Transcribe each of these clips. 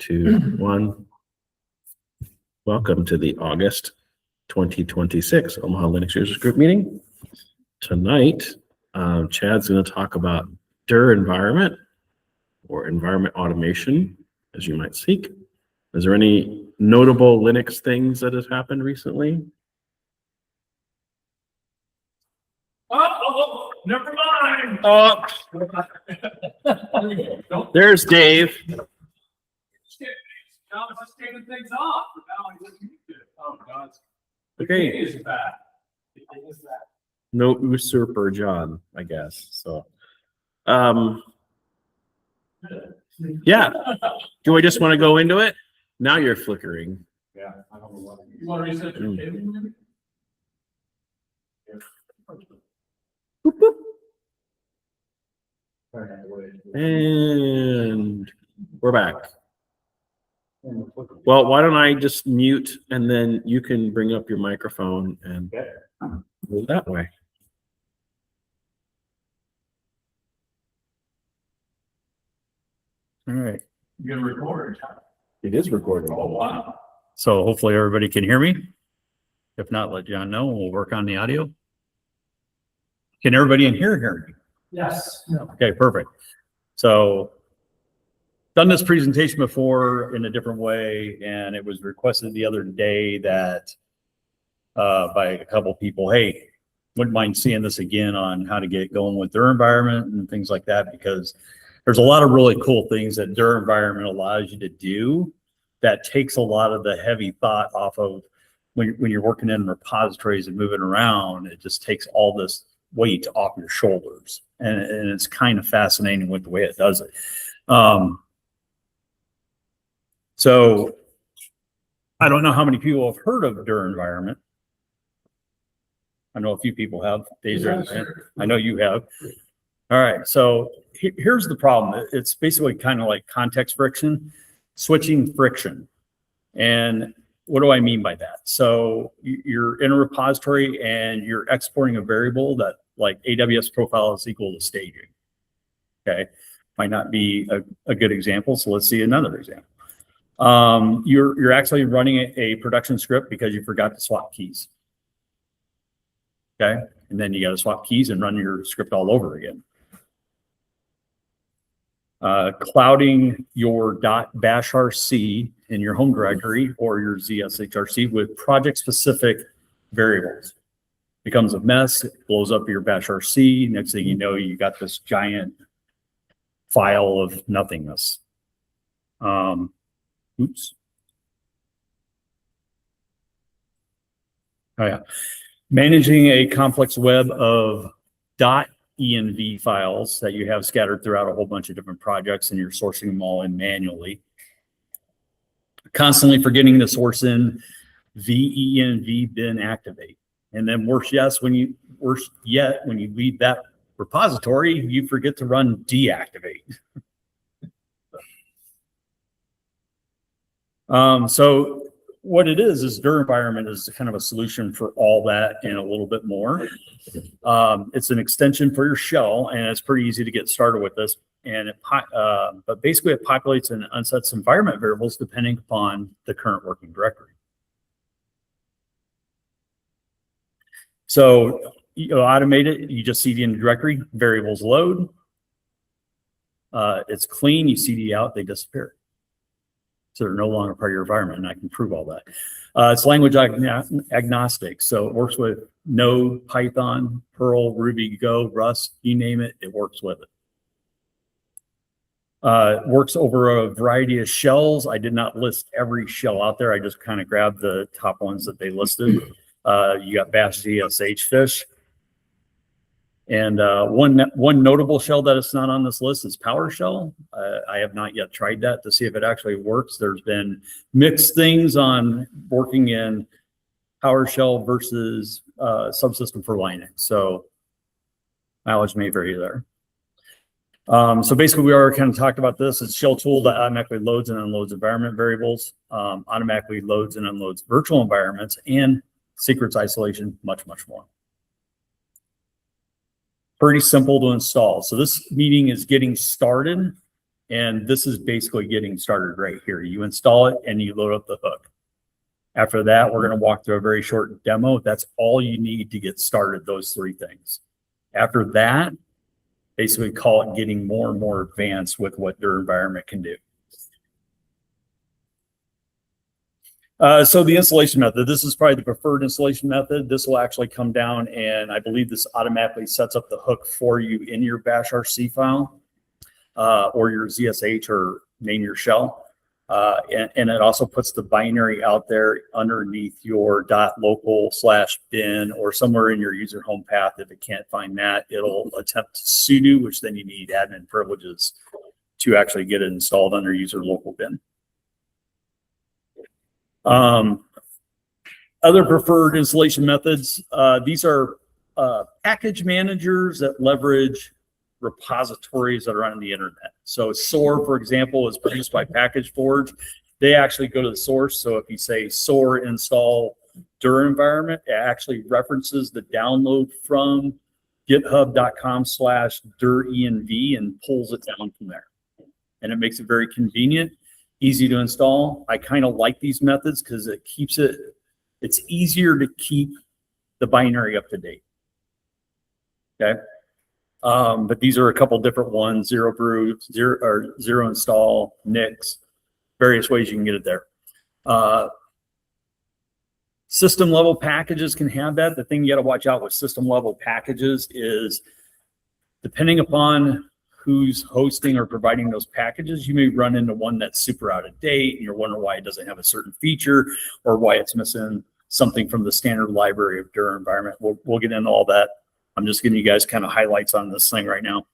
2, 1. Welcome to the August 2026 Omaha Linux Users Group meeting. Tonight, Chad's going to talk about DIR environment or environment automation, as you might seek. Is there any notable Linux things that has happened recently? Oh, never mind. Oh, there's Dave. Now it's just taking things off. Now I just used it. Oh, God. Okay. It is bad. It is bad. No usurper John, I guess. So, yeah. Do we just want to go into it? Now you're flickering. Yeah, I don't know what. You want to reset your table, maybe? Boop, boop. And we're back. Well, why don't I just mute and then you can bring up your microphone and move that way. All right. You're going to record. It is recording. Oh, wow. So hopefully everybody can hear me. If not, let John know. We'll work on the audio. Can everybody in here hear me? Yes. Okay, perfect. So done this presentation before in a different way, and it was requested the other day that by a couple people, hey, wouldn't mind seeing this again on how to get going with their environment and things like that, because there's a lot of really cool things that their environment allows you to do that takes a lot of the heavy thought off of when you're working in repositories and moving around. It just takes all this weight off your shoulders, and it's kind of fascinating with the way it does it. So I don't know how many people have heard of DIR environment. I know a few people have. I know you have. All right, so here's the problem. It's basically kind of like context friction, switching friction. And what do I mean by that? So you're in a repository and you're exporting a variable that, like, AWS profile is equal to staging. Okay, might not be a good example. So let's see another example. You're actually running a production script because you forgot to swap keys. Okay, and then you got to swap keys and run your script all over again. Clouding your .bashrc in your home directory or your ZSHRC with project-specific variables becomes a mess. It blows up your bashrc. Next thing you know, you got this giant file of nothingness. Oops. Oh yeah. Managing a complex web of .env files that you have scattered throughout a whole bunch of different projects, and you're sourcing them all in manually. Constantly forgetting to source in venv bin activate. And then worse yet, when you leave that repository, you forget to run deactivate. So what it is DIR environment is kind of a solution for all that and a little bit more. It's an extension for your shell, and it's pretty easy to get started with this. And but basically it populates and unsets environment variables depending upon the current working directory. So you automate it. You just cd in the directory, variables load. It's clean. You cd out, they disappear. So they're no longer part of your environment, and I can prove all that. It's language agnostic, so it works with Node, Python, Perl, Ruby, Go, Rust, you name it, it works with it. It works over a variety of shells. I did not list every shell out there. I just kind of grabbed the top ones that they listed. You got bash, zsh, fish. And one notable shell that is not on this list is PowerShell. I have not yet tried that to see if it actually works. There's been mixed things on working in PowerShell versus subsystem for Linux. So mileage may vary there. So basically, we already kind of talked about this. It's shell tool that automatically loads and unloads environment variables, automatically loads and unloads virtual environments, and secrets isolation, much, much more. Pretty simple to install. So this meeting is getting started. And this is basically getting started right here. You install it and you load up the hook. After that, we're going to walk through a very short demo. That's all you need to get started, those three things. After that, basically call it getting more and more advanced with what your environment can do. So the installation method, this is probably the preferred installation method. This will actually come down, and I believe this automatically sets up the hook for you in your bash RC file or your ZSH, or name your shell. And it also puts the binary out there underneath your .local/bin or somewhere in your user home path. If it can't find that, it'll attempt sudo, which then you need admin privileges to actually get it installed under user local bin. Other preferred installation methods, these are package managers that leverage repositories that are on the internet. So SOAR, for example, is produced by Package Forge. They actually go to the source. So if you say SOAR install dir environment, it actually references the download from github.com/dir-env and pulls it down from there. And it makes it very convenient, easy to install. I kind of like these methods because it keeps it's easier to keep the binary up to date. Okay. But these are a couple different ones: zero brew, zero install, Nix, various ways you can get it there. System level packages can have that. The thing you got to watch out with system level packages is, depending upon who's hosting or providing those packages, you may run into one that's super out of date and you're wondering why it doesn't have a certain feature or why it's missing something from the standard library of dir environment. We'll get into all that. I'm just giving you guys kind of highlights on this thing right now.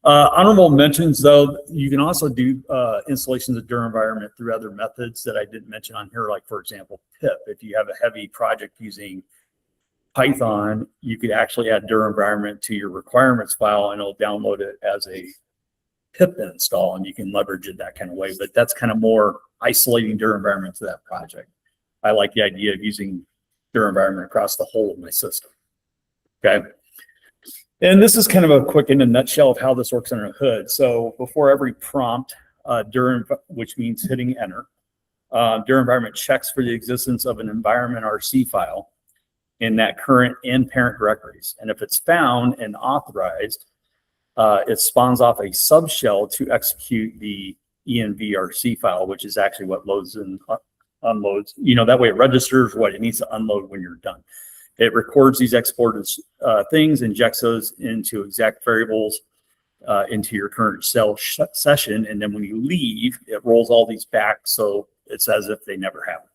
Honorable mentions, though, you can also do installations of dir environment through other methods that I didn't mention on here, like, for example, pip. If you have a heavy project using Python, you could actually add dir environment to your requirements file and it'll download it as a pip install, and you can leverage it that kind of way. But that's kind of more isolating dir environment to that project. I like the idea of using dir environment across the whole of my system. Okay. And this is kind of a quick in a nutshell of how this works under the hood. So before every prompt, which means hitting enter, dir environment checks for the existence of an environment RC file in that current and parent directories. And if it's found and authorized, it spawns off a subshell to execute the envrc file, which is actually what loads and unloads. That way it registers what it needs to unload when you're done. It records these exported things, injects those into exact variables into your current cell session, and then when you leave, it rolls all these back so it's as if they never happened.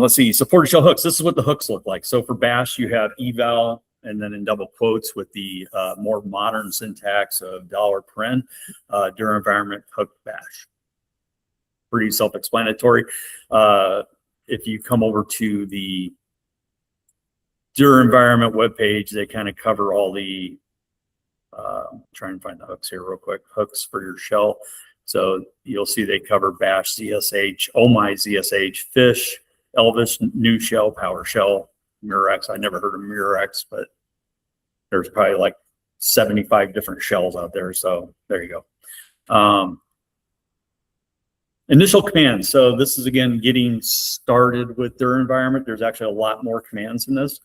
Let's see, supported shell hooks. This is what the hooks look like. So for bash, you have eval, and then in double quotes with the more modern syntax of $paren, dir environment hook bash. Pretty self-explanatory. If you come over to the dir environment webpage, they kind of cover all the, try and find the hooks here real quick, hooks for your shell. So you'll see they cover bash, ZSH, OMI, ZSH, fish, Elvis, new shell, PowerShell, Murex. I never heard of Murex, but there's probably like 75 different shells out there. So there you go. Initial commands. So this is, again, getting started with dir environment. There's actually a lot more commands in this.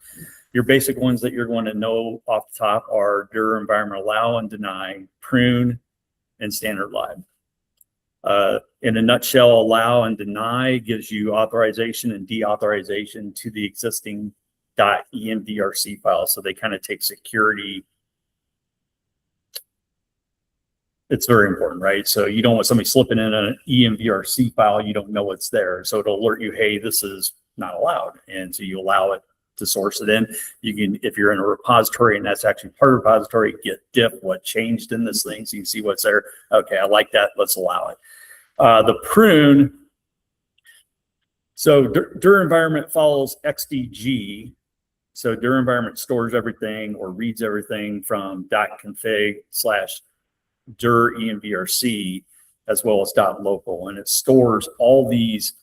Your basic ones that you're going to know off the top are dir environment allow and deny, prune, and standard live. In a nutshell, allow and deny gives you authorization and deauthorization to the existing .envrc file. So they kind of take security. It's very important, right? So you don't want somebody slipping in an envrc file, you don't know what's there. So it'll alert you, hey, this is not allowed. And so you allow it to source it in. You can, if you're in a repository and that's actually part of the repository, get diff what changed in this thing so you can see what's there. Okay, I like that, let's allow it. The prune, so dir environment follows XDG. So dir environment stores everything or reads everything from .config/dir envrc as well as .local, and it stores all these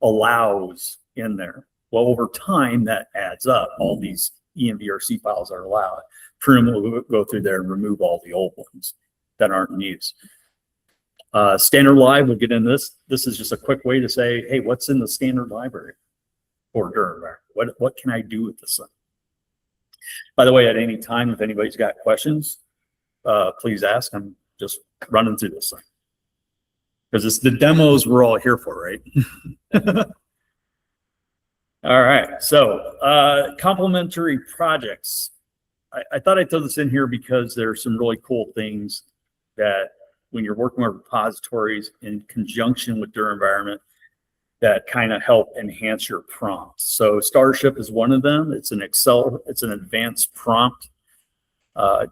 allows in there. Well, over time that adds up. All these envrc files are allowed. Prune will go through there and remove all the old ones that aren't in use. Standard live, we'll get into this. This is just a quick way to say, hey, what's in the standard library for Durham environment? What can I do with this thing? By the way, at any time, if anybody's got questions, please ask. I'm just running through this thing. Because it's the demos we're all here for, right? All right, so complementary projects. I thought I'd throw this in here because there's some really cool things that when you're working with repositories in conjunction with their environment that kind of help enhance your prompts. So Starship is one of them. It's an advanced prompt.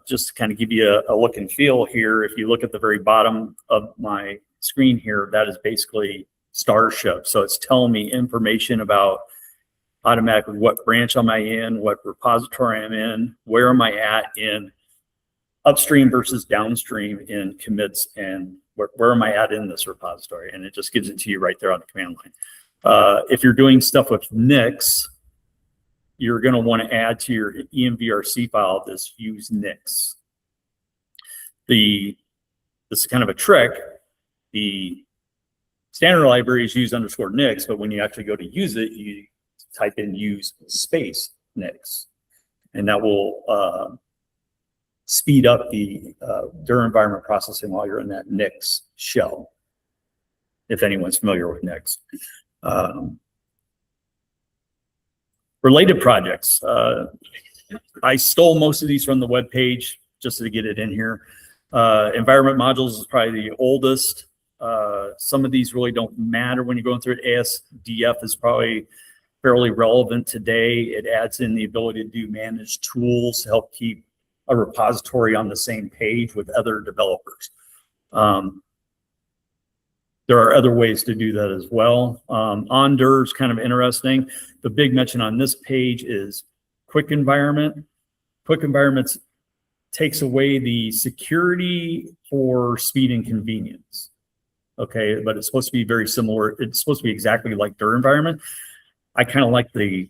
Just to kind of give you a look and feel here, if you look at the very bottom of my screen here, that is basically Starship. So it's telling me information about automatically what branch am I in, what repository I'm in, where am I at in upstream versus downstream in commits, and where am I at in this repository? And it just gives it to you right there on the command line. If you're doing stuff with Nix, you're going to want to add to your envrc file this use Nix. This is kind of a trick. The standard library is use _Nix, but when you actually go to use it, you type in use space Nix, and that will speed up the Durham environment processing while you're in that Nix shell, if anyone's familiar with Nix. Related projects. I stole most of these from the web page just to get it in here. Environment modules is probably the oldest. Some of these really don't matter when you're going through it. ASDF is probably fairly relevant today. It adds in the ability to do managed tools to help keep a repository on the same page with other developers. There are other ways to do that as well. OnDir is kind of interesting. The big mention on this page is Quick Environment. Quick Environments takes away the security for speed and convenience. Okay, but it's supposed to be very similar. It's supposed to be exactly like Dir environment. I kind of like the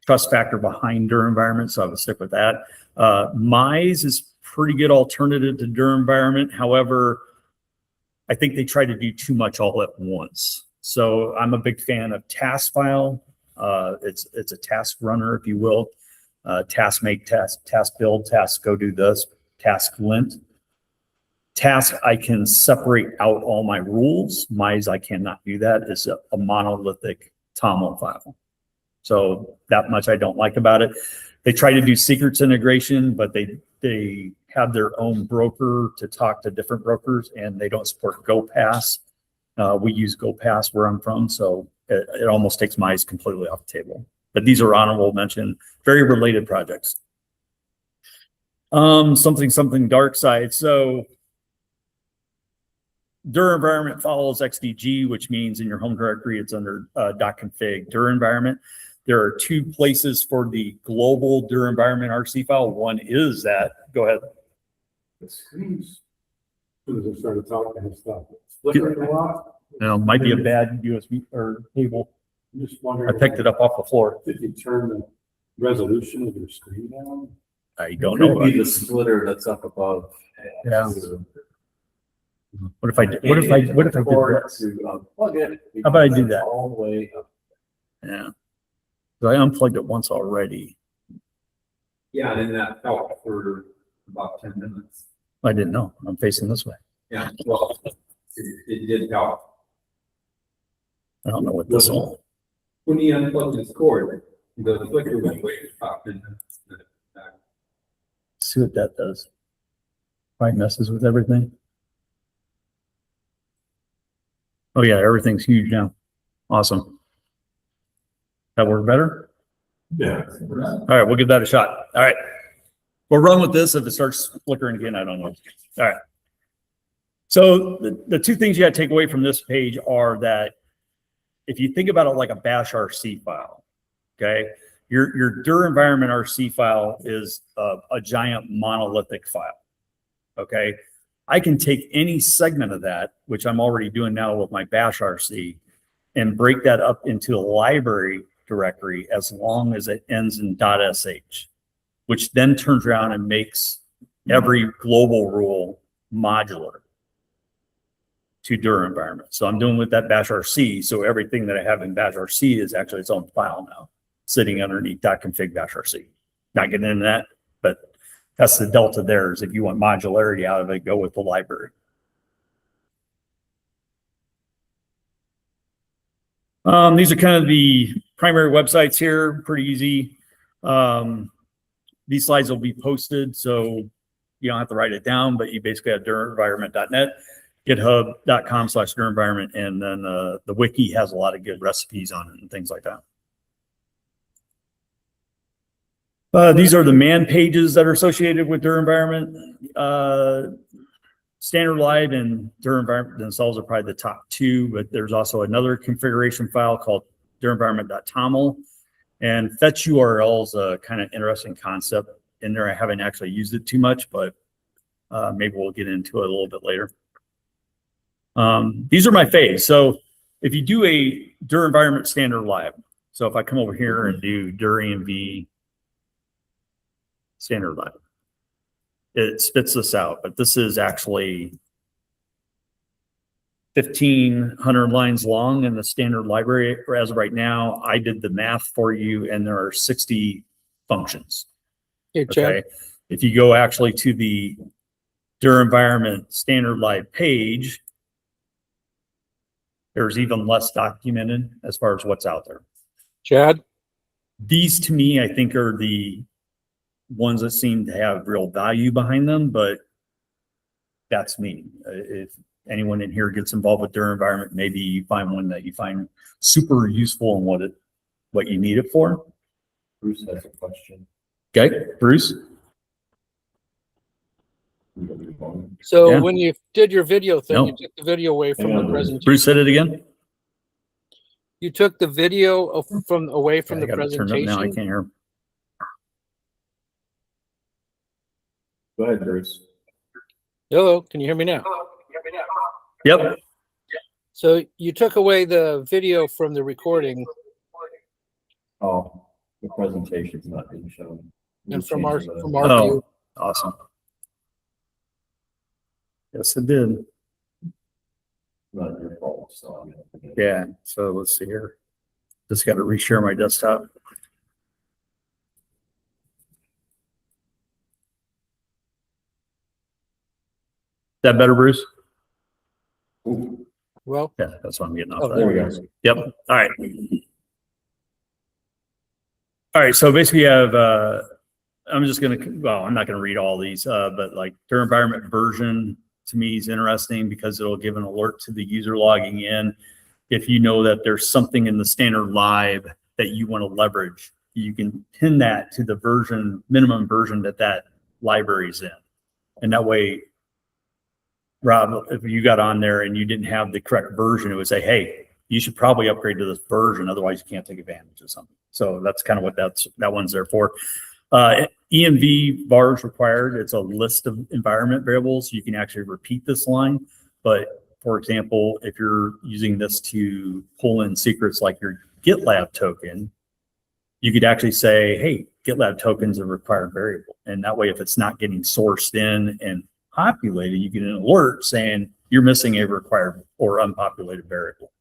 trust factor behind Dir environment, so I would stick with that. Mize is pretty good alternative to Dir environment. However, I think they try to do too much all at once. So I'm a big fan of task file. It's a task runner, if you will. Task make, task build, task go do this, task lint. Task, I can separate out all my rules. Mize, I cannot do that. It's a monolithic TOML file. So that much I don't like about it. They try to do secrets integration, but they have their own broker to talk to different brokers, and they don't support GoPass. We use GoPass where I'm from, so it almost takes Mize completely off the table. But these are honorable mention, very related projects. Something dark side. So Dir environment follows XDG, which means in your home directory, it's under .config Dir environment. There are two places for the global Dir environment RC file. One is that, go ahead. The screens, as soon as I started talking and stuff, flickering a lot. No, might be a bad USB or cable. I'm just wondering. I picked it up off the floor. Did you turn the resolution of your screen down? I don't know. Could be the splitter that's up above. Yeah. What if I did that? Plug in. How about I do that? All the way up. Yeah. So I unplugged it once already. Yeah, and then that felt for about 10 minutes. I didn't know. I'm facing this way. Yeah, well, it did help. I don't know what this is. When he unplugged his cord, the flicker went away about 10 minutes. See what that does. Probably messes with everything. Oh yeah, everything's huge now. Awesome. That work better? Yeah. All right, we'll give that a shot. All right. We'll run with this. If it starts flickering again, I don't know. All right. So the two things you got to take away from this page are that if you think about it like a bash RC file, okay, your Dir environment RC file is a giant monolithic file, okay? I can take any segment of that, which I'm already doing now with my bash RC, and break that up into a library directory as long as it ends in .sh. which then turns around and makes every global rule modular to Dur environment. So I'm doing with that bash RC. So everything that I have in bash RC is actually its own file now, sitting underneath .config bash RC. Not getting into that, but that's the delta there, is if you want modularity out of it, go with the library. These are kind of the primary websites here, pretty easy. These slides will be posted, so you don't have to write it down, but you basically have durenvironment.net, github.com/durenvironment, and then the wiki has a lot of good recipes on it and things like that. These are the man pages that are associated with Dur environment. Standard Live and Dur environment themselves are probably the top two, but there's also another configuration file called durenvironment.toml. And fetch URL is a kind of interesting concept in there. I haven't actually used it too much, but maybe we'll get into it a little bit later. These are my faves. So if you do a Dur environment standard live, so if I come over here and do Dur env standard live, it spits this out, but this is actually 1,500 lines long in the standard library. As of right now, I did the math for you, and there are 60 functions. Hey, Chad. Okay. If you go actually to the Dur environment standard live page, there's even less documented as far as what's out there. Chad? These to me, I think, are the ones that seem to have real value behind them, but that's me. If anyone in here gets involved with Dur environment, maybe you find one that you find super useful and what you need it for. Bruce has a question. Okay, Bruce? So Yeah. when you did your video thing, No. you took the video away from the presentation. Bruce, said it again? You took the video away from I the gotta turn it up now. I presentation. can't hear. Go ahead, Bruce. Hello, can you hear me now? Yep. So you took away the video from the recording, Oh, the presentation's not being shown. and from our Oh, view. awesome. Yes, it did. Not your fault, so. Yeah, so let's see here. Just got to reshare my desktop. That better, Bruce? Well, Yeah, that's what I'm getting off. Oh, that. There we go. Yep. All right. All right. So basically, you have. I'm just gonna. Well, I'm not gonna read all these, but like Dur environment version to me is interesting because it'll give an alert to the user logging in. If you know that there's something in the standard live that you want to leverage, you can pin that to the version, minimum version that library is in, and that way. Rob, if you got on there and you didn't have the correct version, it would say, hey, you should probably upgrade to this version. Otherwise, you can't take advantage of something. So that's kind of what that one's there for. ENV vars required. It's a list of environment variables. You can actually repeat this line. But for example, if you're using this to pull in secrets like your GitLab token, you could actually say, hey, GitLab token's a required variable. And that way, if it's not getting sourced in and populated, you get an alert saying you're missing a required or unpopulated variable.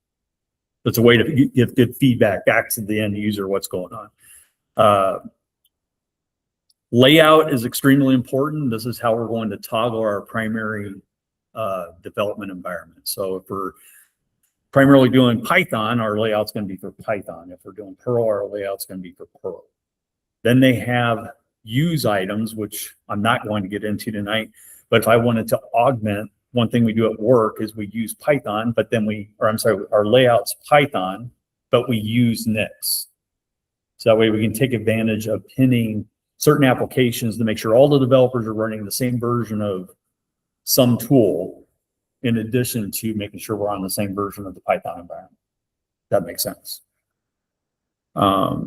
It's a way to give good feedback back to the end user what's going on. Layout is extremely important. This is how we're going to toggle our primary development environment. So if we're primarily doing Python, our layout's going to be for Python. If we're doing Perl, our layout's going to be for Perl. Then they have use items, which I'm not going to get into tonight. But if I wanted to augment, one thing we do at work is we use Python, but then our layout's Python, but we use Nix. So that way we can take advantage of pinning certain applications to make sure all the developers are running the same version of some tool, in addition to making sure we're on the same version of the Python environment. That makes sense. I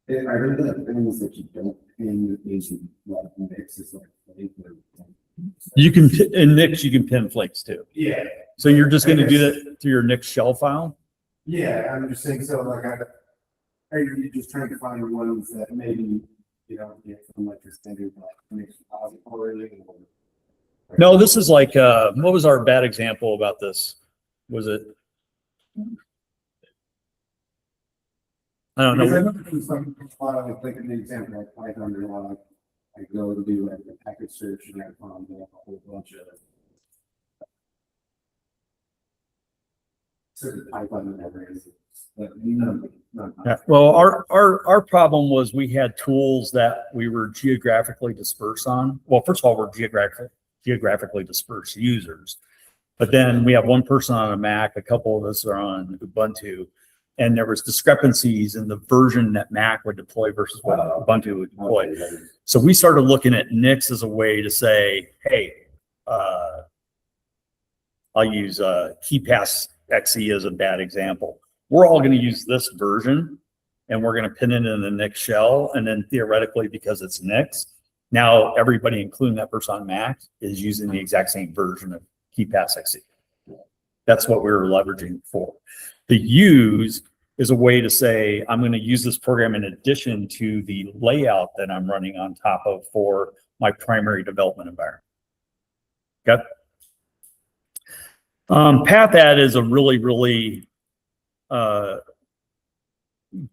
heard that things that you don't pin is like mixes like You can in Nix you can pin flakes too. yeah. So you're just going to do that through your Nix shell file. Yeah, I'm just saying so like are you just trying to find ones that maybe you don't get from like a standard like repository or. No, this is like, what was our bad example about this? Was it? I don't Because I know. look at some, like an example, like Python, there's a lot of, I go to do like a package search and I found a whole bunch of. Certain Python libraries, but none. Yeah, well, our problem was we had tools that we were geographically dispersed on. Well, first of all, we're geographically dispersed users. But then we have one person on a Mac, a couple of us are on Ubuntu, and there was discrepancies in the version that Mac would deploy versus what Ubuntu would deploy. So we started looking at Nix as a way to say, hey, I'll use KeyPass XE as a bad example. We're all going to use this version and we're going to pin it in the Nix shell. And then theoretically, because it's Nix, now everybody, including that person on Mac, is using the exact same version of KeyPass XE. That's what we were leveraging for. The use is a way to say, I'm going to use this program in addition to the layout that I'm running on top of for my primary development environment. Okay. PathAdd is a really, really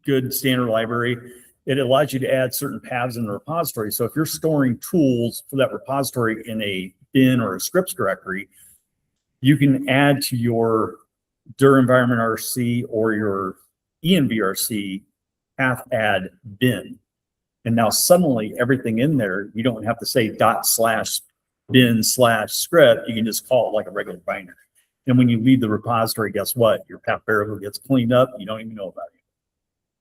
good standard library. It allows you to add certain paths in the repository. So if you're storing tools for that repository in a bin or a scripts directory, you can add to your dir environment RC or your envrc PathAdd bin. And now suddenly everything in there, you don't have to say ./bin/script. You can just call it like a regular binary. And when you leave the repository, guess what? Your path variable gets cleaned up. You don't even know about it.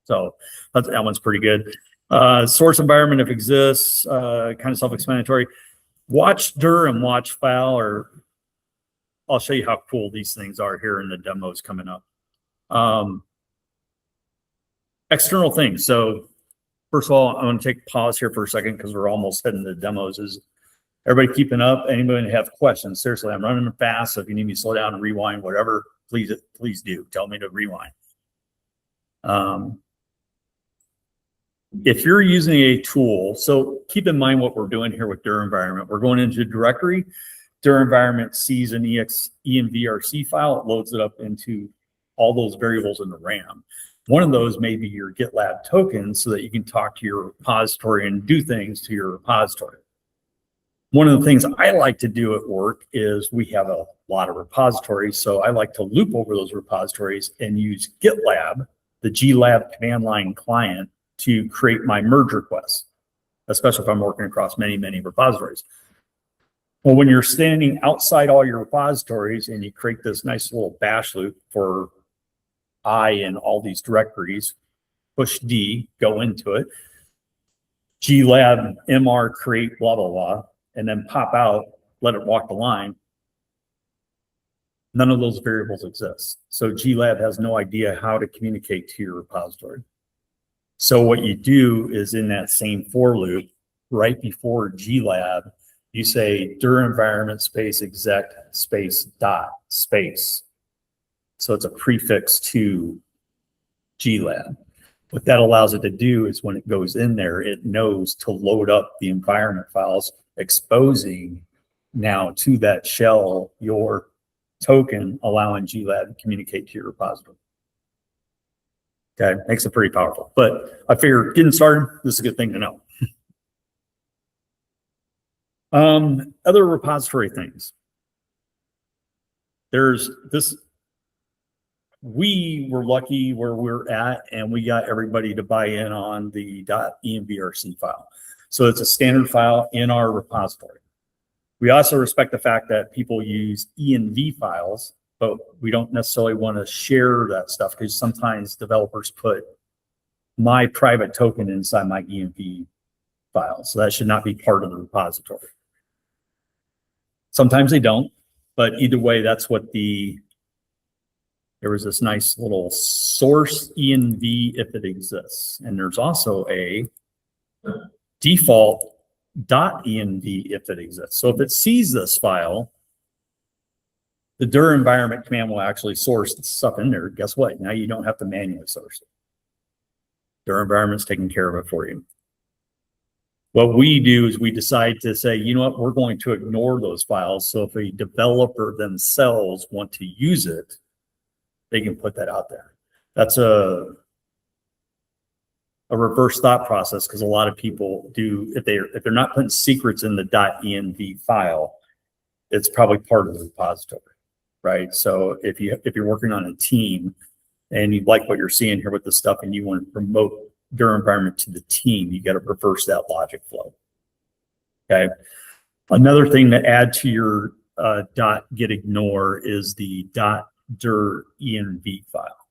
So that one's pretty good. Source environment, if exists, kind of self-explanatory. Watch dir and watch file, or I'll show you how cool these things are here in the demos coming up. External things. So first of all, I'm going to take a pause here for a second because we're almost heading to the demos. Is everybody keeping up? Anybody have questions? Seriously, I'm running fast. So if you need me to slow down and rewind, whatever, please do. Tell me to rewind. If you're using a tool, so keep in mind what we're doing here with dir environment. We're going into a directory. Dir environment sees an envrc file. It loads it up into all those variables in the RAM. One of those may be your GitLab token so that you can talk to your repository and do things to your repository. One of the things I like to do at work is we have a lot of repositories. So I like to loop over those repositories and use GitLab, the glab command line client, to create my merge requests, especially if I'm working across many, many repositories. Well, when you're standing outside all your repositories and you create this nice little bash loop for I in all these directories, push D, go into it, glab mr create blah, blah, blah, and then pop out, let it walk the line. None of those variables exist. So glab has no idea how to communicate to your repository. So what you do is in that same for loop, right before glab, you say dir environment space exec space dot space. So it's a prefix to glab. What that allows it to do is when it goes in there, it knows to load up the environment files, exposing now to that shell your token, allowing glab to communicate to your repository. Okay, makes it pretty powerful. But I figure getting started, this is a good thing to know. Other repository things. There's this, we were lucky where we're at and we got everybody to buy in on the .envrc file. So it's a standard file in our repository. We also respect the fact that people use env files, but we don't necessarily want to share that stuff because sometimes developers put my private token inside my env file. So that should not be part of the repository. Sometimes they don't, but either way, that's what there was this nice little source env if it exists. And there's also a default .env if it exists. So if it sees this file, the dir environment command will actually source the stuff in there. Guess what? Now you don't have to manually source it. Dir environment's taking care of it for you. What we do is we decide to say, you know what, we're going to ignore those files. So if a developer themselves want to use it, they can put that out there. That's a reverse thought process, because a lot of people do, if they're not putting secrets in the .env file, it's probably part of the repository, right? So if you're working on a team and you like what you're seeing here with the stuff and you want to promote your environment to the team, you got to reverse that logic flow. Okay. Another thing to add to your .get ignore is the .dir env file.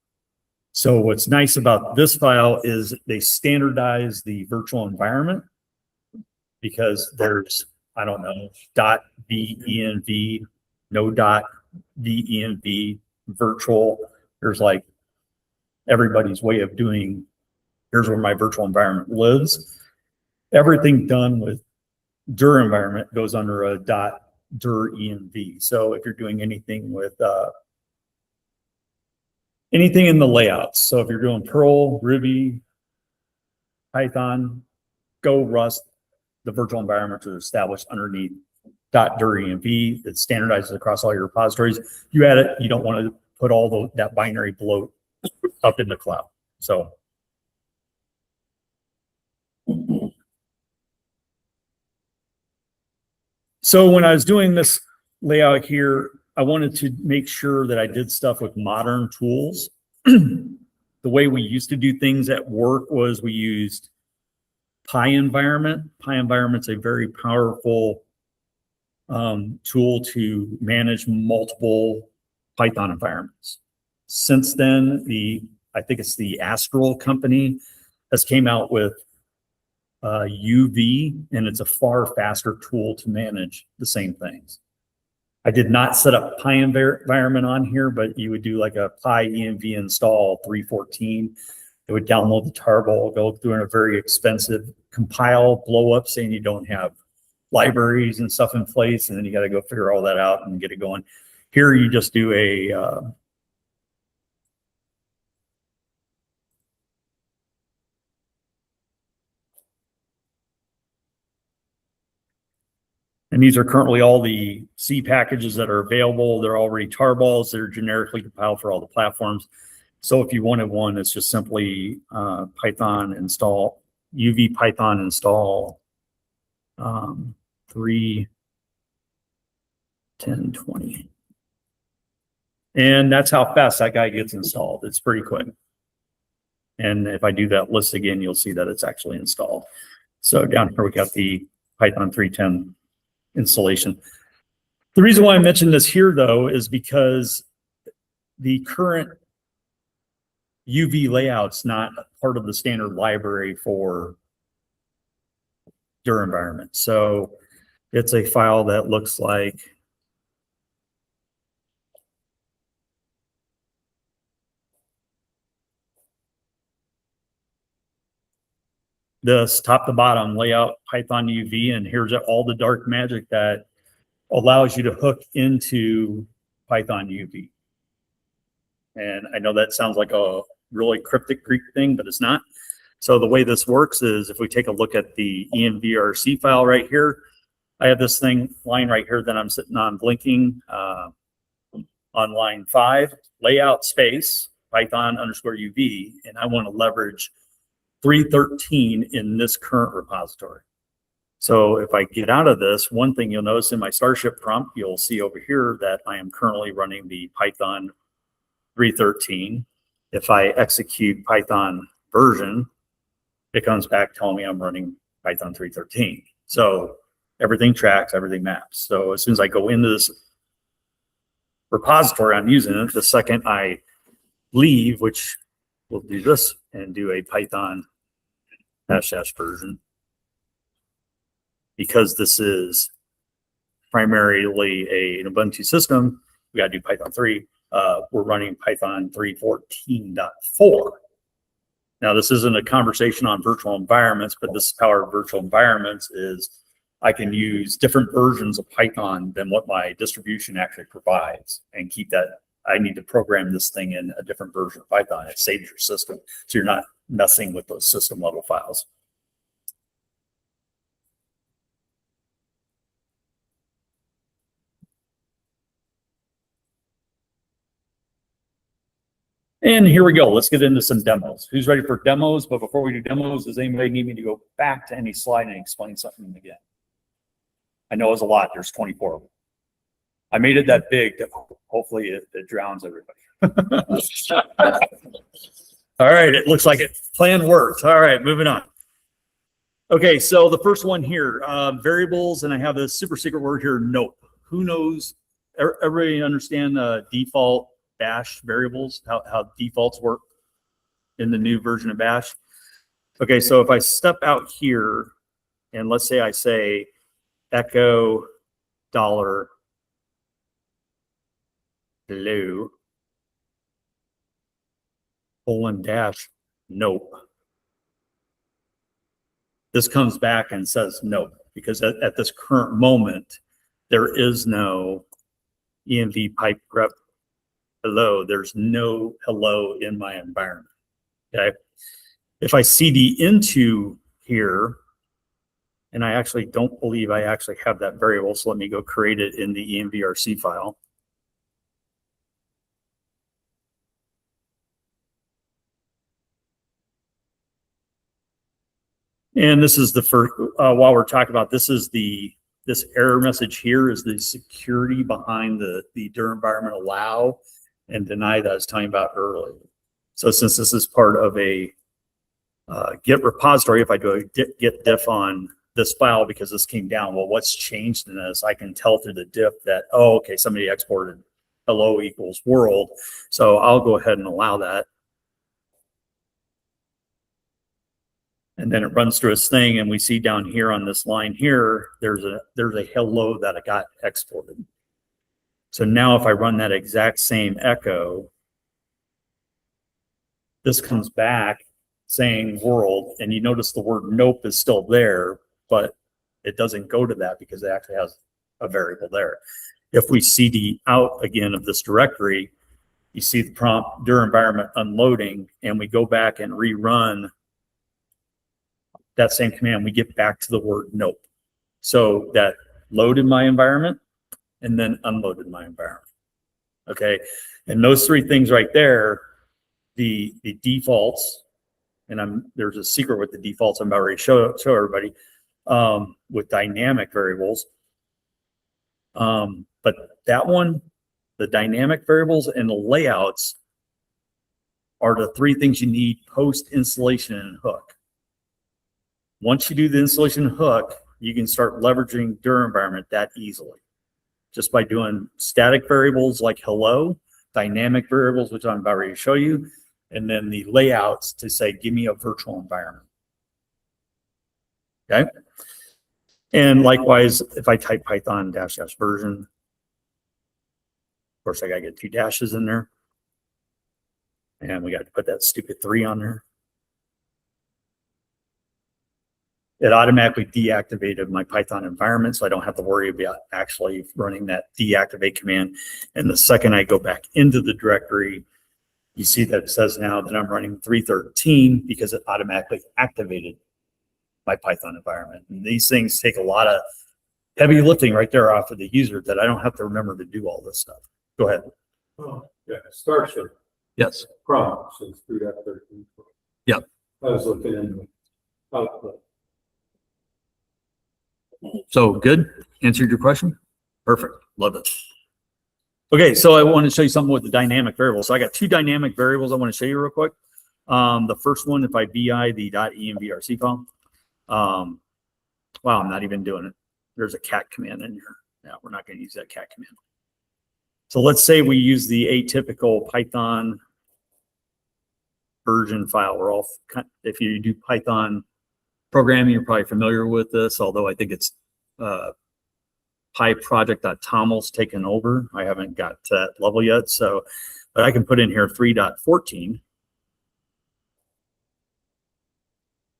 So what's nice about this file is they standardize the virtual environment, because there's, I don't know, .venv, no .venv, virtual. There's like everybody's way of doing, here's where my virtual environment lives. Everything done with dir environment goes under a .dir env. So if you're doing anything with anything in the layouts, so if you're doing Perl, Ruby, Python, Go, Rust, the virtual environments are established underneath .dir env. It standardizes across all your repositories. You add it, you don't want to put all that binary bloat up in the cloud. So when I was doing this layout here, I wanted to make sure that I did stuff with modern tools. The way we used to do things at work was we used PyEnvironment. PyEnvironment's a very powerful tool to manage multiple Python environments. Since then, I think it's the Astral company has came out with UV, and it's a far faster tool to manage the same things. I did not set up PyEnvironment on here, but you would do like a PyEnv install 314. It would download the tarball, go through a very expensive compile blow up, saying you don't have libraries and stuff in place, and then you got to go figure all that out and get it going. Here you just do a and these are currently all the C packages that are available. They're already tarballs. They're generically compiled for all the platforms. So if you wanted one, it's just simply Python install, UV Python install 3.10.20. And that's how fast that guy gets installed. It's pretty quick. And if I do that list again, you'll see that it's actually installed. So down here, we got the Python 3.10 installation. The reason why I mentioned this here, though, is because the current UV layout's not part of the standard library for dir environment. So it's a file that looks like this, top to bottom layout Python UV, and here's all the dark magic that allows you to hook into Python UV. And I know that sounds like a really cryptic Greek thing, but it's not. So the way this works is if we take a look at the envrc file right here, I have this line right here that I'm sitting on blinking on line 5, layout space, Python _UV, and I want to leverage 3.13 in this current repository. So if I get out of this, one thing you'll notice in my Starship prompt, you'll see over here that I am currently running the Python 3.13. If I execute Python version, it comes back telling me I'm running Python 3.13. So everything tracks, everything maps. So as soon as I go into this repository I'm using it, the second I leave, which we'll do this and do a Python -- version, because this is primarily an Ubuntu system, we got to do Python 3. We're running Python 3.14.4. Now, this isn't a conversation on virtual environments, but this power of virtual environments is I can use different versions of Python than what my distribution actually provides and keep that. I need to program this thing in a different version of Python. It saves your system, so you're not messing with those system level files. And here we go. Let's get into some demos. Who's ready for demos? But before we do demos, does anybody need me to go back to any slide and explain something again? I know it's a lot. There's 24 of them. I made it that big that hopefully it drowns everybody. All right. It looks like it. Plan works. All right. Moving on. Okay. So the first one here, variables, and I have a super secret word here, nope. Who knows? Everybody understand default bash variables, how defaults work in the new version of bash? Okay, so if I step out here and let's say I say echo dollar hello :dash nope. This comes back and says nope, because at this current moment, there is no env pipe grep hello. There's no hello in my environment. Okay. If I cd into here, and I actually don't believe I actually have that variable, so let me go create it in the envrc file. And this is the first, while we're talking about, this error message here is the security behind the dir environment allow and deny that I was talking about earlier. So since this is part of a Git repository, if I do a git diff on this file, because this came down, well, what's changed in this? I can tell through the diff that, oh, okay, somebody exported hello equals world. So I'll go ahead and allow that. And then it runs through its thing, and we see down here on this line here, there's a hello that I got exported. So now if I run that exact same echo, this comes back saying world, and you notice the word nope is still there, but it doesn't go to that because it actually has a variable there. If we cd out again of this directory, you see the prompt dir environment unloading, and we go back and rerun that same command, we get back to the word nope. So that loaded my environment and then unloaded my environment. Okay. And those three things right there, the defaults, and there's a secret with the defaults I'm about to show everybody, with dynamic variables. But that one, the dynamic variables and the layouts are the three things you need post installation in Hook. Once you do the installation in Hook, you can start leveraging dir environment that easily, just by doing static variables like hello, dynamic variables, which I'm about ready to show you, and then the layouts to say, give me a virtual environment. Okay. And likewise, if I type Python -- version, of course, I got to get 2 dashes in there. And we got to put that stupid 3 on there. It automatically deactivated my Python environment, so I don't have to worry about actually running that deactivate command. And the second I go back into the directory, you see that it says now that I'm running 313 because it automatically activated my Python environment. And these things take a lot of heavy lifting right there off of the user that I don't have to remember to do all this stuff. Go ahead. Oh, yeah, Starship Yes. prompt says 3.13. Yep. I was looking in the output. So good. Answered your question? Perfect. Love it. Okay, so I want to show you something with the dynamic variables. So I got 2 dynamic variables I want to show you real quick. The first one, if I vi the .envrc file, wow, I'm not even doing it. There's a cat command in here. No, we're not going to use that cat command. So let's say we use the atypical Python version file. We're all, if you do Python programming, you're probably familiar with this, although I think it's pyproject.toml's taken over. I haven't got to that level yet. So, but I can put in here 3.14.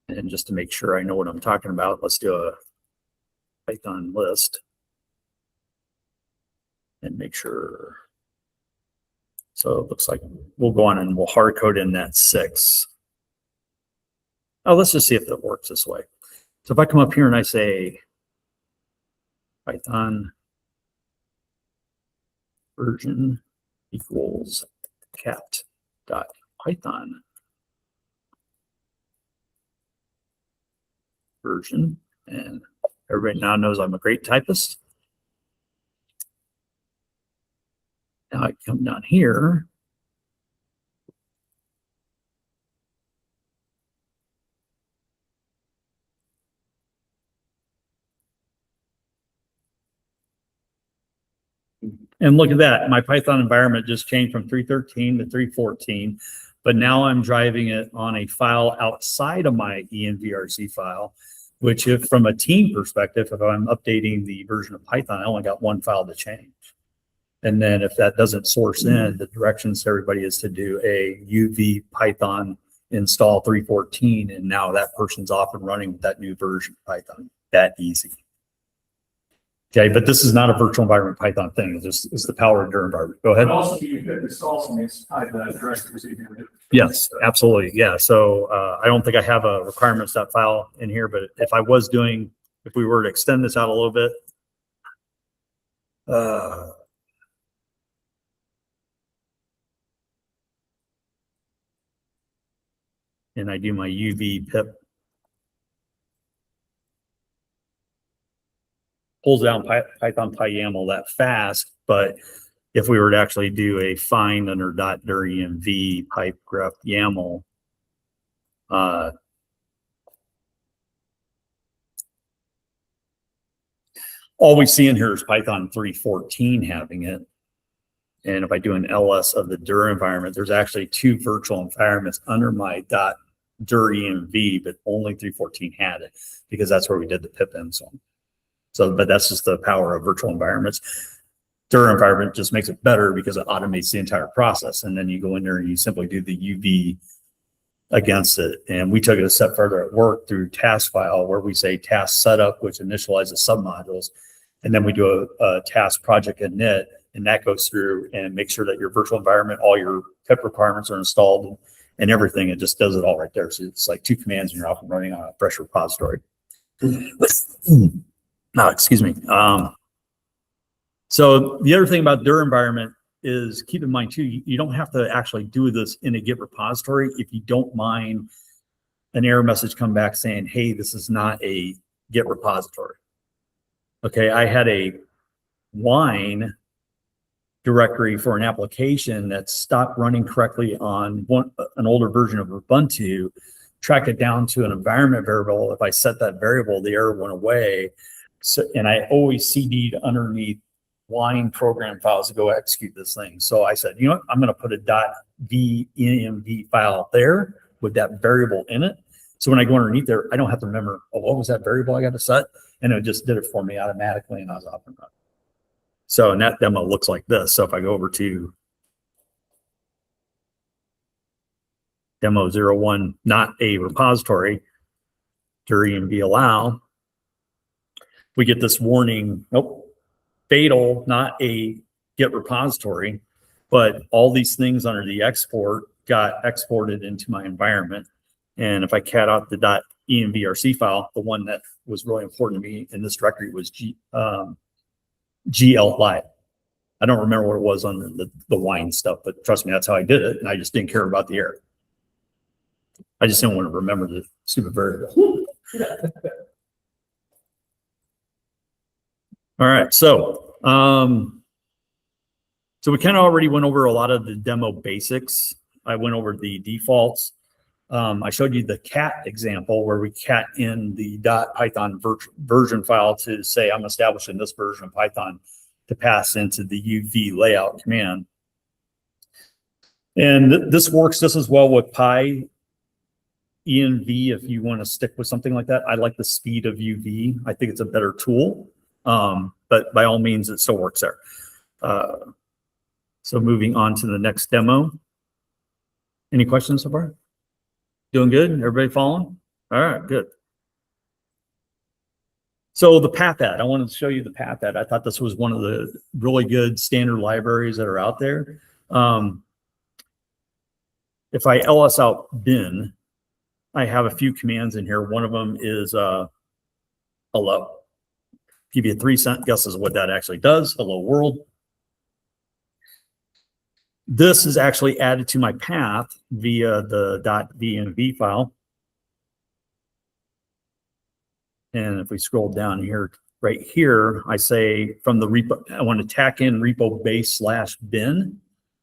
And just to make sure I know what I'm talking about, let's do a Python list and make sure. So it looks like we'll go on and we'll hard code in that 6. Oh, let's just see if it works this way. So if I come up here and I say Python version equals cat, dot Python version. And everybody now knows I'm a great typist. Now I come down here. And look at that. My Python environment just changed from 3.13 to 3.14, but now I'm driving it on a file outside of my envrc file, which if from a team perspective, if I'm updating the version of Python, I only got one file to change. And then if that doesn't source in, the directions to everybody is to do a UV Python install 3.14, and now that person's off and running with that new version of Python. That easy. Okay, but this is not a virtual environment Python thing. It's the power of your environment. Go ahead. And also, you could install something that's tied to that directory. So you can Yes, absolutely. Yeah. So I don't think I have a requirements.file in here, but if I was doing, if we were to extend this out a little bit, and I do my UV pip, pulls down Python PyYAML that fast, but if we were to actually do a find under .dir pipe graph YAML, all we see in here is Python 3.14 having it. And if I do an ls of the dir environment, there's actually two virtual environments under my .dir env, but only 3.14 had it because that's where we did the pip install. So, but that's just the power of virtual environments. Dir environment just makes it better because it automates the entire process. And then you go in there and you simply do the UV against it. And we took it a step further at work through task file where we say task setup, which initializes submodules. And then we do a task project init, and that goes through and makes sure that your virtual environment, all your pip requirements are installed and everything. It just does it all right there. So it's like two commands and you're off and running on a fresh repository. No, excuse me. So the other thing about dir environment is keep in mind too, you don't have to actually do this in a Git repository if you don't mind an error message come back saying, hey, this is not a Git repository. Okay, I had a wine directory for an application that stopped running correctly on an older version of Ubuntu, track it down to an environment variable. If I set that variable, the error went away. So, and I always CD'd underneath wine program files to go execute this thing. So I said, you know what, I'm going to put a .venv file there with that variable in it. So when I go underneath there, I don't have to remember, oh, what was that variable I got to set? And it just did it for me automatically and I was off and running. So, and that demo looks like this. So if I go over to demo 01, not a repository, dir env allow, we get this warning, nope, fatal, not a Git repository, but all these things under the export got exported into my environment. And if I cat out the .envrc file, the one that was really important to me in this directory was GLLi. I don't remember what it was under the wine stuff, but trust me, that's how I did it. And I just didn't care about the error. I just didn't want to remember the stupid variable. All right, so we kind of already went over a lot of the demo basics. I went over the defaults. I showed you the cat example where we cat in the .python version file to say I'm establishing this version of Python to pass into the UV layout command. And this works just as well with PyEnv if you want to stick with something like that. I like the speed of UV. I think it's a better tool. But by all means, it still works there. So moving on to the next demo. Any questions so far? Doing good? Everybody following? All right, good. So the PathAd, I wanted to show you the PathAd. I thought this was one of the really good standard libraries that are out there. If I ls out bin, I have a few commands in here. One of them is hello. Give you 3 cent guesses of what that actually does. Hello world. This is actually added to my path via the .dmv file. And if we scroll down here, right here, I say from the repo, I want to tack in repo base /bin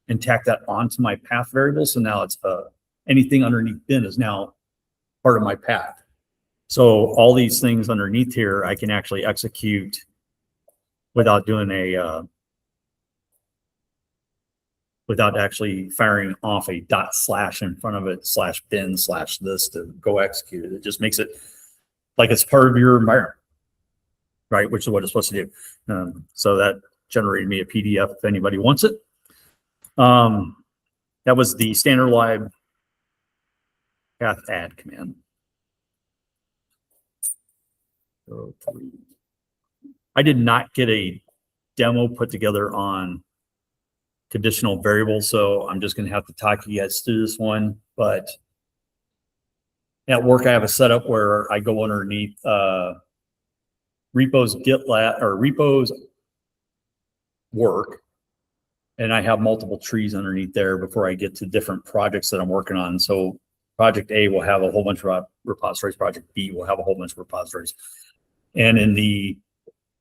and tack that onto my path variable. So now it's anything underneath bin is now part of my path. So all these things underneath here, I can actually execute without doing without actually firing off a / in front of it /bin /this to go execute it. It just makes it like it's part of your environment, right? Which is what it's supposed to do. So that generated me a PDF if anybody wants it. That was the standard lib path add command. I did not get a demo put together on conditional variables, so I'm just going to have to talk you guys through this one. But at work, I have a setup where I go underneath repos GitLab or repos work, and I have multiple trees underneath there before I get to different projects that I'm working on. So project A will have a whole bunch of repositories. Project B will have a whole bunch of repositories. And in the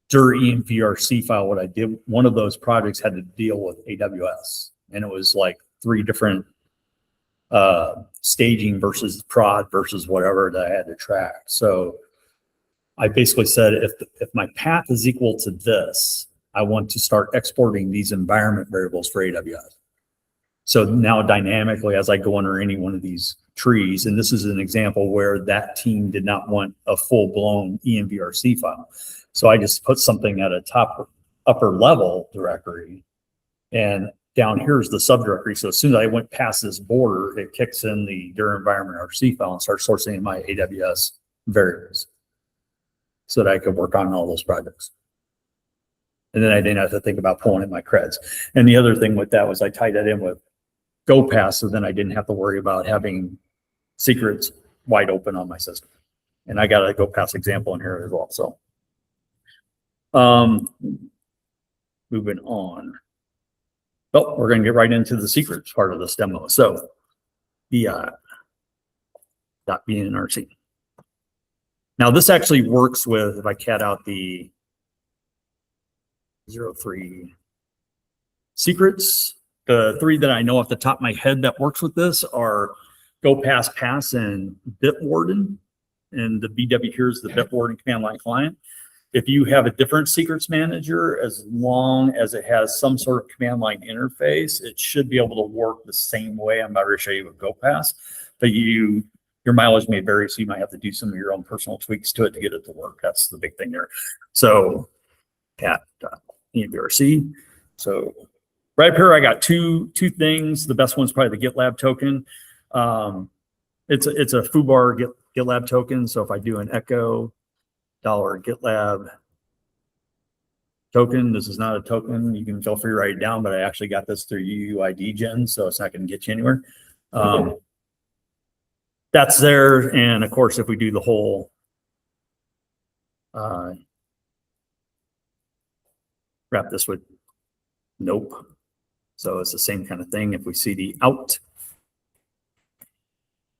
dir envrc file, what I did, one of those projects had to deal with AWS, and it was like 3 different staging versus prod versus whatever that I had to track. So I basically said, if my path is equal to this, I want to start exporting these environment variables for AWS. So now dynamically, as I go under any one of these trees, and this is an example where that team did not want a full-blown envrc file. So I just put something at a upper level directory, and down here is the subdirectory. So as soon as I went past this border, it kicks in the dir environment RC file and starts sourcing my AWS variables so that I could work on all those projects. And then I didn't have to think about pulling in my creds. And the other thing with that was I tied that in with GoPass, so then I didn't have to worry about having secrets wide open on my system. And I got a GoPass example in here as well. So moving on. Well, we're going to get right into the secrets part of this demo. So the .binrc. Now this actually works with, if I cat out the 03 secrets, the 3 that I know off the top of my head that works with this are GoPass, Pass, and Bitwarden. And the BW here is the Bitwarden command line client. If you have a different secrets manager, as long as it has some sort of command line interface, it should be able to work the same way. I'm about to show you with GoPass, but your mileage may vary, so you might have to do some of your own personal tweaks to it to get it to work. That's the big thing there. So cat.envrc. So right up here, I got two things. The best one's probably the GitLab token. It's a foobar GitLab token. So if I do an echo $GitLab token, this is not a token. You can feel free to write it down, but I actually got this through UUID gen, so it's not going to get you anywhere. That's there. And of course, if we do the whole wrap this with nope. So it's the same kind of thing. If we cd out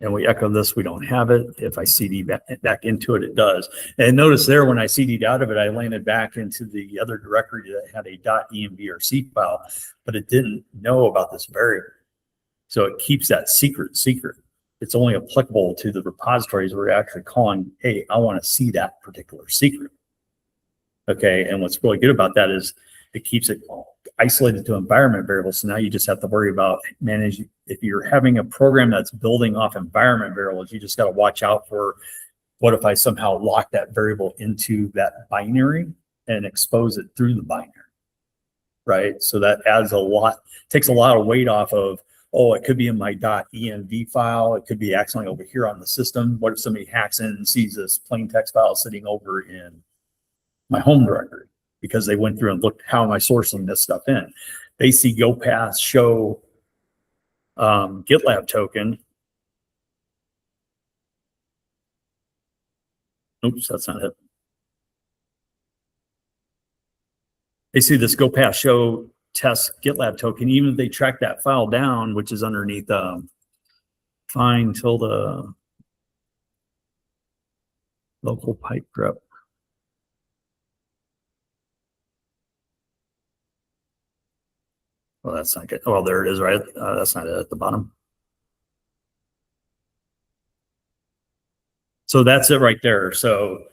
and we echo this, we don't have it. If I cd back into it, it does. And notice there, when I cd'd out of it, I landed back into the other directory that had a .envrc file, but it didn't know about this variable. So it keeps that secret. It's only applicable to the repositories where you're actually calling, hey, I want to see that particular secret. Okay, and what's really good about that is it keeps it isolated to environment variables. So now you just have to worry about managing. If you're having a program that's building off environment variables, you just got to watch out for, what if I somehow lock that variable into that binary and expose it through the binary, right? So that adds takes a lot of weight off of, oh, it could be in my .env file. It could be accidentally over here on the system. What if somebody hacks in and sees this plain text file sitting over in my home directory because they went through and looked, how am I sourcing this stuff in? They see GoPass show GitLab token. Oops, that's not it. They see this GoPass show test GitLab token, even if they track that file down, which is underneath find till the local pipe grep. Well, that's not good. Well, there it is, right? That's not it at the bottom. So that's it right there. So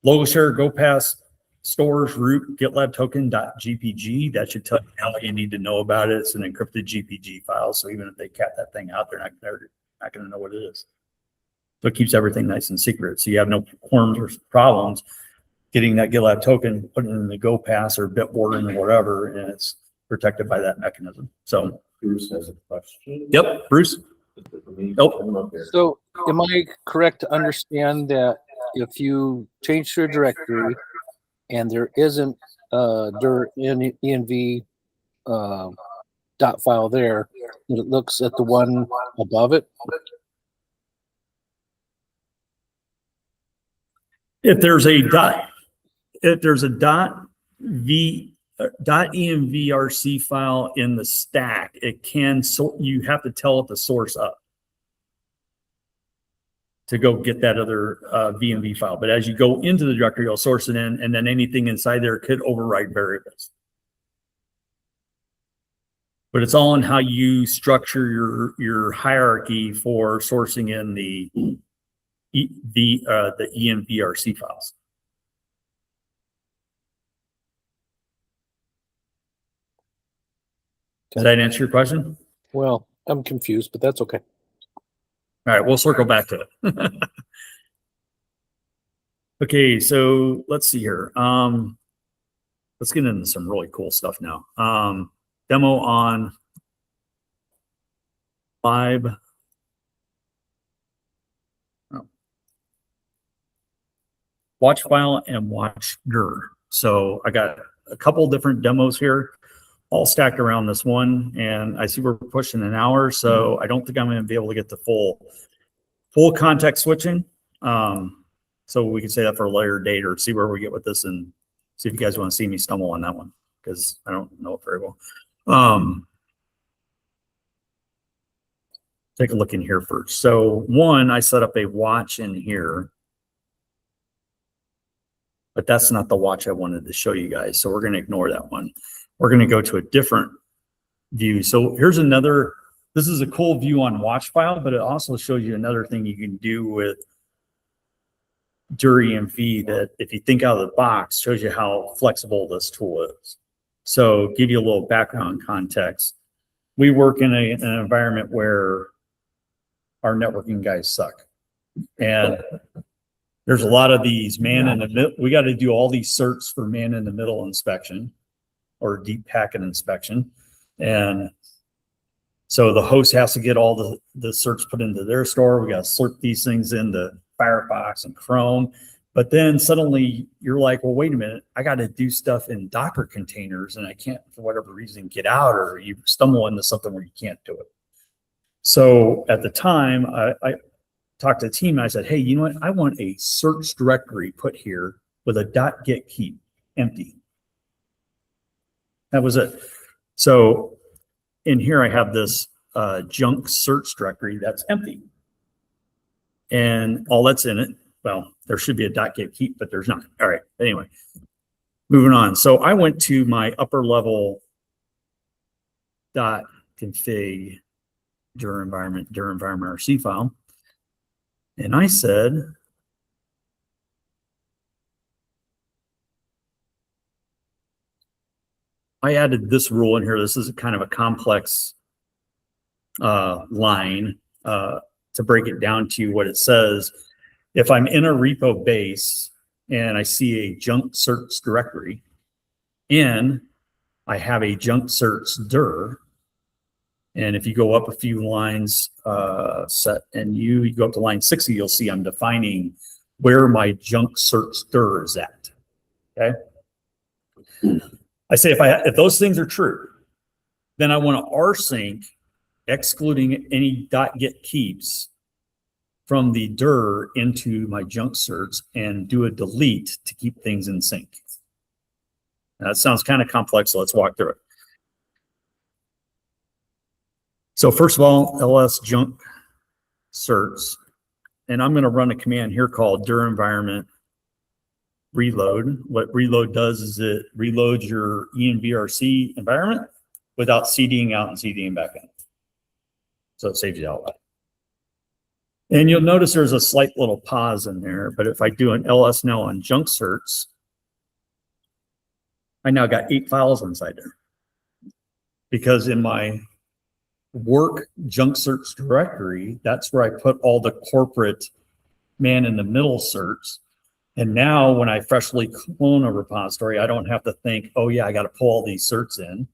logo share, go past stores root GitLab token.gpg. That should tell you all you need to know about it. It's an encrypted GPG file. So even if they cat that thing out, they're not going to know what it is. So it keeps everything nice and secret. So you have no qualms or problems getting that GitLab token, putting it in the go pass or bitwarden or whatever, and it's protected by that mechanism. So Bruce has a question. yep, Bruce. Nope. So am I correct to understand that if you change to a directory and there isn't dir env dot file there, that it looks at the one above it? If there's a .envrc file in the stack, it can, so you have to tell it to source up to go get that other VMV file. But as you go into the directory, you'll source it in, and then anything inside there could override variables. But it's all in how you structure your hierarchy for sourcing in the envrc files. Does that answer your question? Well, I'm confused, but that's okay. All right, we'll circle back to it. Okay, so let's see here. Let's get into some really cool stuff now. Demo on Vibe. Watch file and watch dir. So I got a couple different demos here, all stacked around this one, and I see we're pushing an hour, so I don't think I'm going to be able to get the full context switching. So we can say that for a later date or see where we get with this and see if you guys want to see me stumble on that one, because I don't know it very well. Take a look in here first. So one, I set up a watch in here, but that's not the watch I wanted to show you guys. So we're going to ignore that one. We're going to go to a different view. So here's another, this is a cool view on watch file, but it also shows you another thing you can do with dir env that, if you think out of the box, shows you how flexible this tool is. So give you a little background context. We work in an environment where our networking guys suck. And there's a lot of these man in the middle. We got to do all these certs for man in the middle inspection or deep packet inspection. And so the host has to get all the certs put into their store. We got to slurp these things into Firefox and Chrome. But then suddenly you're like, well, wait a minute, I got to do stuff in Docker containers and I can't, for whatever reason, get out, or you stumble into something where you can't do it. So at the time, I talked to the team and I said, hey, you know what? I want a search directory put here with a .get keep empty. That was it. So in here, I have this junk search directory that's empty. And all that's in it, well, there should be a .get keep, but there's not. All right, anyway, moving on. So I went to my upper level .config dir environment RC file. And I said, I added this rule in here. This is kind of a complex line to break it down to what it says. If I'm in a repo base and I see a junk search directory and I have a junk search dir, and if you go up a few lines set and you go up to line 60, you'll see I'm defining where my junk search dir is at. Okay. I say if those things are true, then I want to rsync excluding any .get keeps from the dir into my junk search and do a delete to keep things in sync. Now, that sounds kind of complex, so let's walk through it. So first of all, ls junk certs, and I'm going to run a command here called dir environment reload. What reload does is it reloads your envrc environment without cding out and cding back in. So it saves you all that. And you'll notice there's a slight little pause in there, but if I do an ls now on junk certs, I now got 8 files inside there. Because in my work junk certs directory, that's where I put all the corporate man in the middle certs. And now when I freshly clone a repository, I don't have to think, oh yeah, I got to pull all these certs in.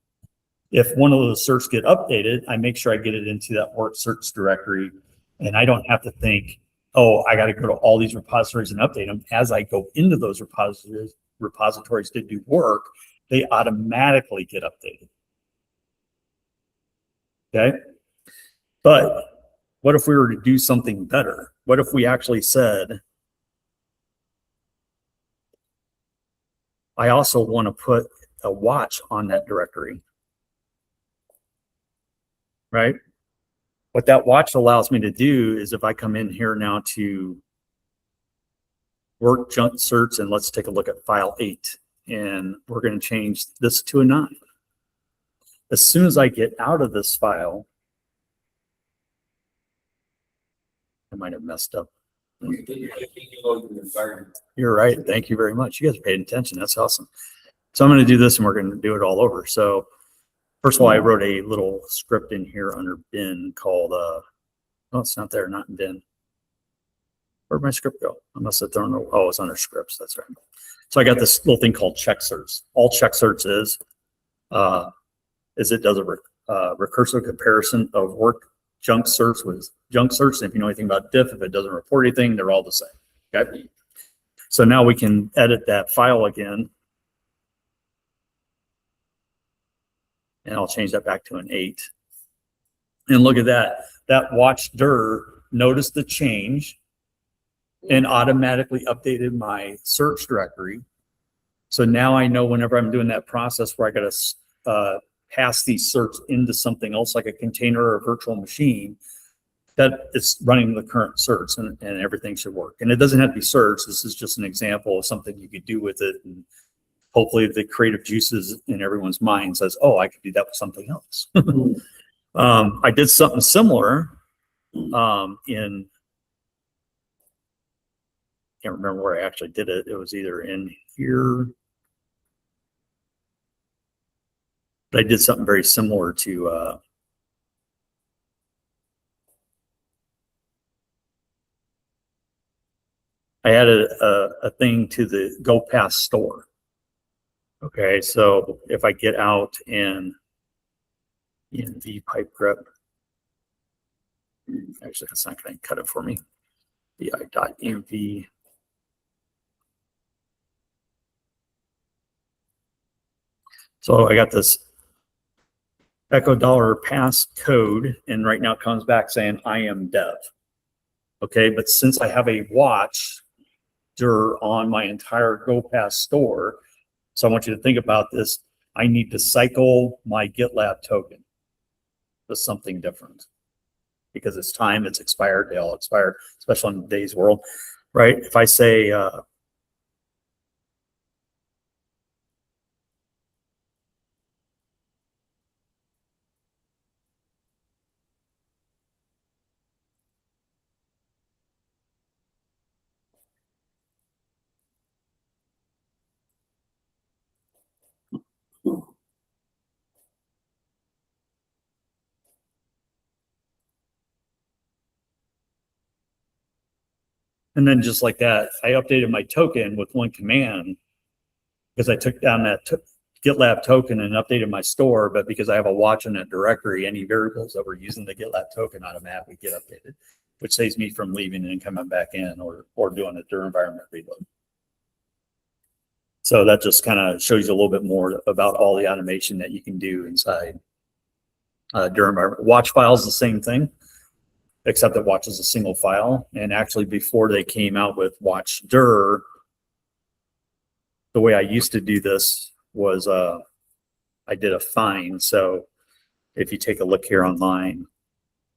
If one of those certs get updated, I make sure I get it into that work certs directory. And I don't have to think, oh, I got to go to all these repositories and update them. As I go into those repositories to do work, they automatically get updated. Okay. But what if we were to do something better? What if we actually said, I also want to put a watch on that directory, right? What that watch allows me to do is if I come in here now to work junk certs, and let's take a look at file 8, and we're going to change this to a 9. As soon as I get out of this file, I might have messed up. You're right. Thank you very much. You guys paid attention. That's awesome. So I'm going to do this and we're going to do it all over. So first of all, I wrote a little script in here under bin called, oh, it's not there, not in bin. Where'd my script go? I must have thrown it. Oh, it's under scripts. That's right. So I got this little thing called check certs. All check certs is it does a recursive comparison of work junk certs with junk certs. And if you know anything about diff, if it doesn't report anything, they're all the same. Okay. So now we can edit that file again. And I'll change that back to an 8. And look at that. That watch dir noticed the change and automatically updated my search directory. So now I know whenever I'm doing that process where I got to pass these certs into something else like a container or a virtual machine, that it's running the current certs and everything should work. And it doesn't have to be certs. This is just an example of something you could do with it. And hopefully the creative juices in everyone's mind says, oh, I could do that with something else. I did something similar in, can't remember where I actually did it. It was either in here. But I did something very similar to I added a thing to the GoPass store. Okay, so if I get out and env pipe grep, actually that's not going to cut it for me. vi.env. So I got this echo dollar pass code, and right now it comes back saying I am dev. Okay, but since I have a watch dir on my entire GoPass store, so I want you to think about this. I need to cycle my GitLab token to something different because it's time, it's expired, they all expire, especially in today's world, right? If I say, and then just like that, I updated my token with one command because I took down that GitLab token and updated my store. But because I have a watch in that directory, any variables that were using the GitLab token automatically get updated, which saves me from leaving and coming back in or doing a dir environment reload. So that just kind of shows you a little bit more about all the automation that you can do inside dir environment. Watch files, the same thing, except that watch is a single file. And actually before they came out with watch dir, the way I used to do this was I did a find. So if you take a look here online,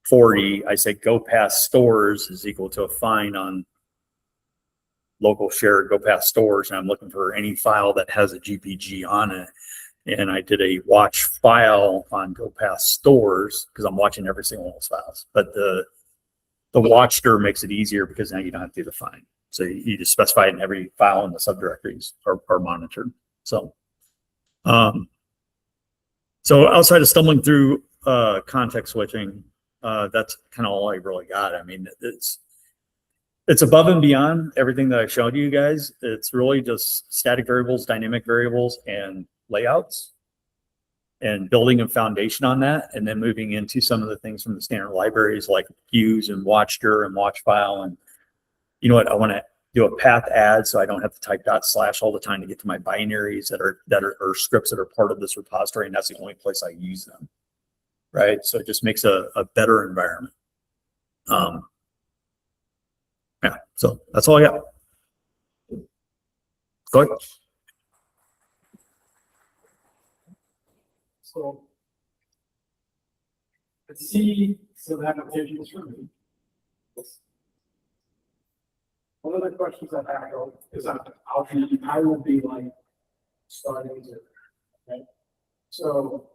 40, I say go past stores is equal to a fine on local share, go past stores. And I'm looking for any file that has a GPG on it. And I did a watch file on go past stores because I'm watching every single one of those files. But the watcher makes it easier because now you don't have to do the fine. So you just specify it in every file in the subdirectories are monitored. So, so outside of stumbling through context switching, that's kind of all I really got. I mean, it's above and beyond everything that I showed you guys. It's really just static variables, dynamic variables, and layouts, and building a foundation on that, and then moving into some of the things from the standard libraries like views and watchdir and watch file. And you know what? I want to do a path add so I don't have to type / all the time to get to my binaries that are scripts that are part of this repository, and that's the only place I use them. Right. So it just makes a better environment. Yeah, so that's all I got. Go ahead. So let's see some applications for me. One of the questions I have is I will be like starting to, right? So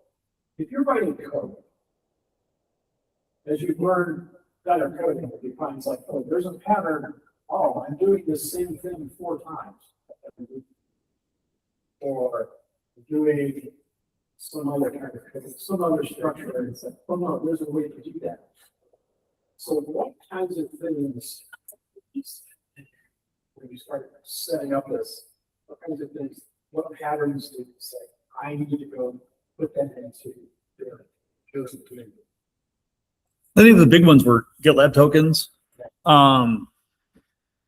if you're writing code, as you learn better coding, you find it's like, oh, there's a pattern. Oh, I'm doing the same thing 4 times. Or doing some other kind of code, some other structure. And it's like, oh no, there's a way to do that. So what kinds of things, when you start setting up this, what kinds of things, what patterns do you say, I need to go put that into their chosen community? I think the big ones were GitLab tokens.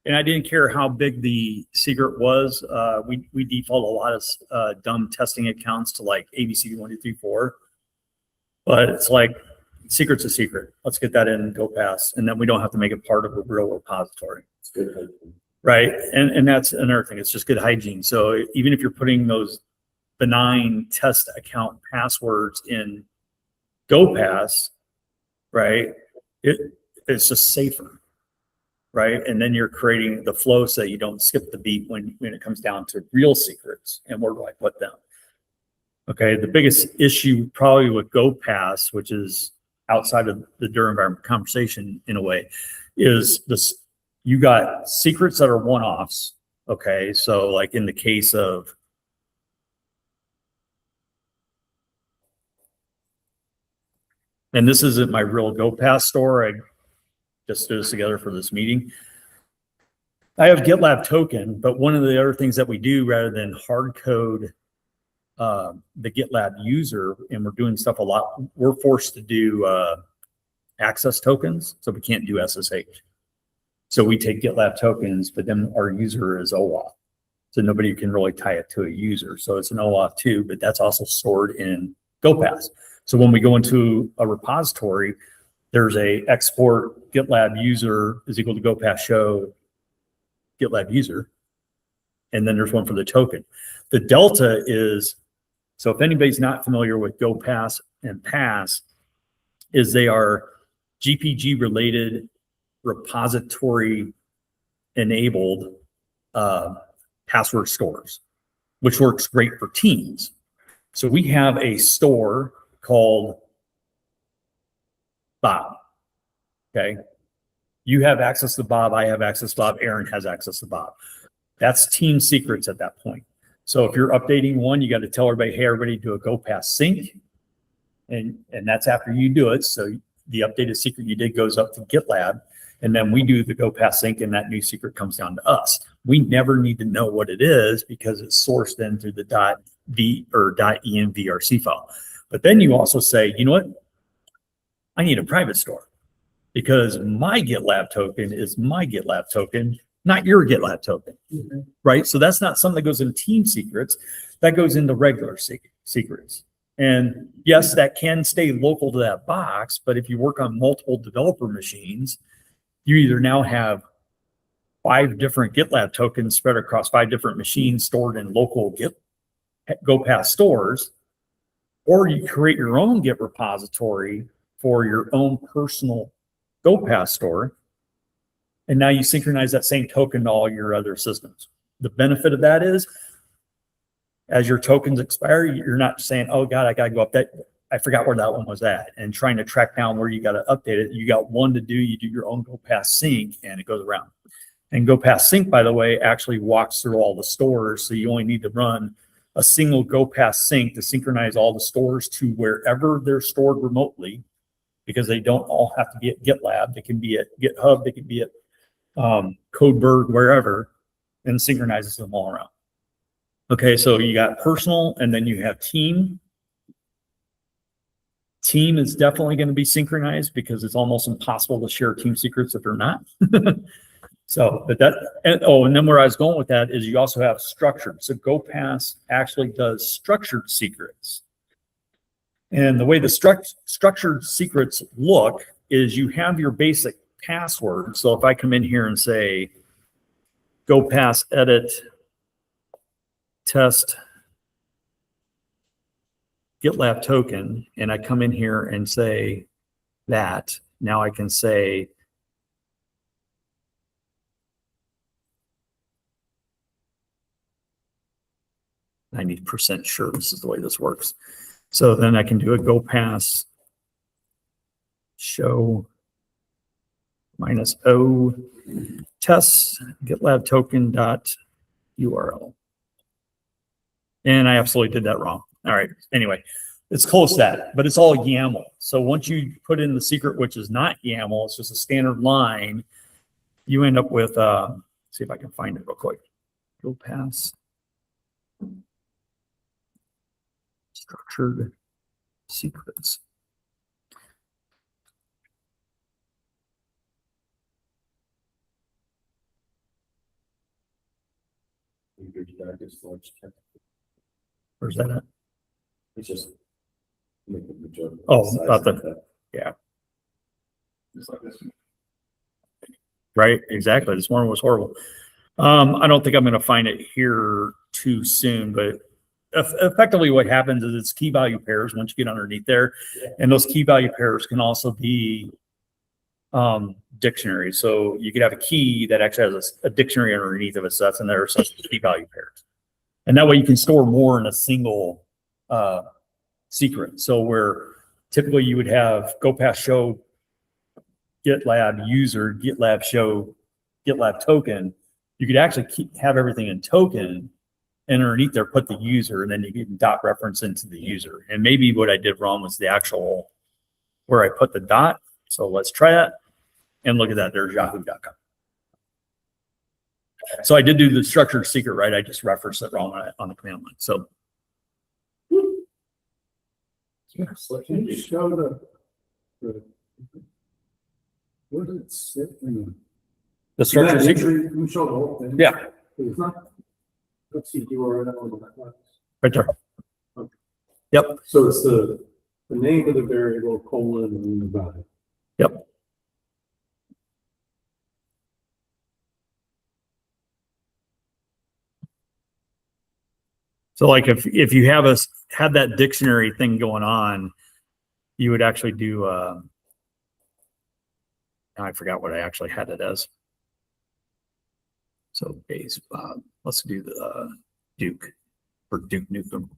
And I didn't care how big the secret was. We default a lot of dumb testing accounts to like ABC 1, 2, 3, 4. But it's like secret's a secret. Let's get that in go pass. And then we don't have to make it part of a real repository. Right. And that's another thing. It's just good hygiene. So even if you're putting those benign test account passwords in go pass, right, it's just safer. Right. And then you're creating the flow so that you don't skip the beat when it comes down to real secrets and where do I put them? Okay. The biggest issue probably with GoPass, which is outside of the Dur environment conversation in a way, is this: you got secrets that are one-offs. Okay. So like in the case of and this isn't my real GoPass store. I just threw this together for this meeting. I have GitLab token, but one of the other things that we do rather than hard code the GitLab user, and we're doing stuff a lot, we're forced to do access tokens, so we can't do SSH. So we take GitLab tokens, but then our user is OAuth. So nobody can really tie it to a user. So it's an OAuth too, but that's also stored in GoPass. So when we go into a repository, there's a export GitLab user is equal to GoPass show GitLab user. And then there's one for the token. The delta is, so if anybody's not familiar with GoPass and Pass, is they are GPG related repository enabled password stores, which works great for teams. So we have a store called Bob. Okay. You have access to Bob. I have access to Bob. Aaron has access to Bob. That's team secrets at that point. So if you're updating one, you got to tell everybody, hey, everybody do a GoPass sync. And that's after you do it. So the updated secret you did goes up to GitLab. And then we do the GoPass sync and that new secret comes down to us. We never need to know what it is because it's sourced in through the .v or .envrc file. But then you also say, you know what? I need a private store because my GitLab token is my GitLab token, not your GitLab token, right? So that's not something that goes in team secrets. That goes into regular secrets. And yes, that can stay local to that box, but if you work on multiple developer machines, you either now have 5 different GitLab tokens spread across 5 different machines stored in local GoPass stores, or you create your own Git repository for your own personal GoPass store. And now you synchronize that same token to all your other systems. The benefit of that is, as your tokens expire, you're not saying, oh God, I got to go up that. I forgot where that one was at, and trying to track down where you got to update it. You got one to do, you do your own GoPass sync, and it goes around. And GoPass sync, by the way, actually walks through all the stores. So you only need to run a single GoPass sync to synchronize all the stores to wherever they're stored remotely, because they don't all have to be at GitLab. They can be at GitHub. They can be at Codeberg, wherever, and synchronizes them all around. Okay, so you got personal, and then you have team. Team is definitely going to be synchronized because it's almost impossible to share team secrets if they're not. So, but that, and then where I was going with that is you also have structured. So GoPass actually does structured secrets. And the way the structured secrets look is you have your basic password. So if I come in here and say, GoPass edit test GitLab token, and I come in here and say that, now I can say, "90% sure this is the way this works." So then I can do a GoPass show -o tests GitLab token dot URL. And I absolutely did that wrong. All right. Anyway, it's close to that, but it's all YAML. So once you put in the secret, which is not YAML, it's just a standard line, you end up with, see if I can find it real quick. GoPass structured secrets. Where's that at? It's just making the joke. Oh, about the, yeah. Just like this. Right, exactly. This morning was horrible. I don't think I'm going to find it here too soon, but effectively what happens is it's key value pairs once you get underneath there. And those key value pairs can also be dictionaries. So you could have a key that actually has a dictionary underneath of it. So that's in there, such key value pairs. And that way you can store more in a single secret. So where typically you would have GoPass show GitLab user, GitLab show, GitLab token, you could actually have everything in token, and underneath there put the user, and then you can dot reference into the user. And maybe what I did wrong was the actual where I put the dot. So let's try that. And look at that, there's yahoo.com. So I did do the structured secret right. I just referenced it wrong on the command line. So Can you show the where does it sit in the structured that secret, entry? You can show the whole thing. yeah, It's not, let's see, URL on the back. right there. Yep, So it's the name of the variable colon and the value. yep. So like if you have had that dictionary thing going on, you would actually do I forgot what I actually had it as. So base, let's do the Duke for Duke Nukem.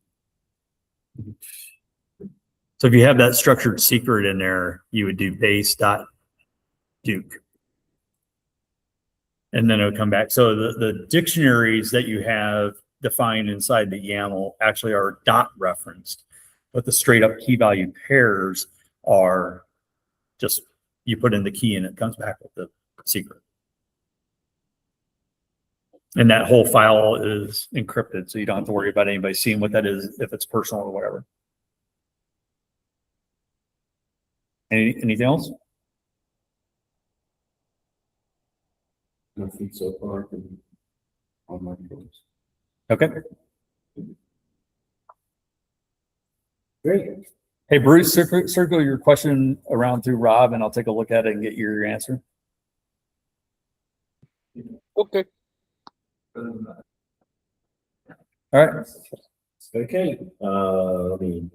So if you have that structured secret in there, you would do base dot Duke. And then it would come back. So the dictionaries that you have defined inside the YAML actually are dot referenced, but the straight up key value pairs are just, you put in the key and it comes back with the secret. And that whole file is encrypted, so you don't have to worry about anybody seeing what that is, if it's personal or whatever. Anything else? Nothing so far from on my post. Okay. Great. Hey, Bruce, circle your question around through Rob, and I'll take a look at it and get your answer. Okay. All right. Okay, let me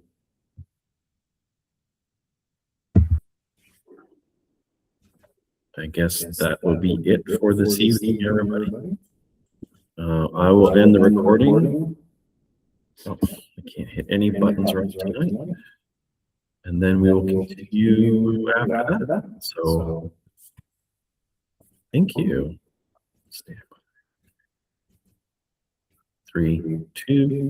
I guess that will be it for this evening, everybody. I will end the recording. Oh, I can't hit any buttons right tonight. And then we will continue after that. So, thank you. Stand by. 3, 2.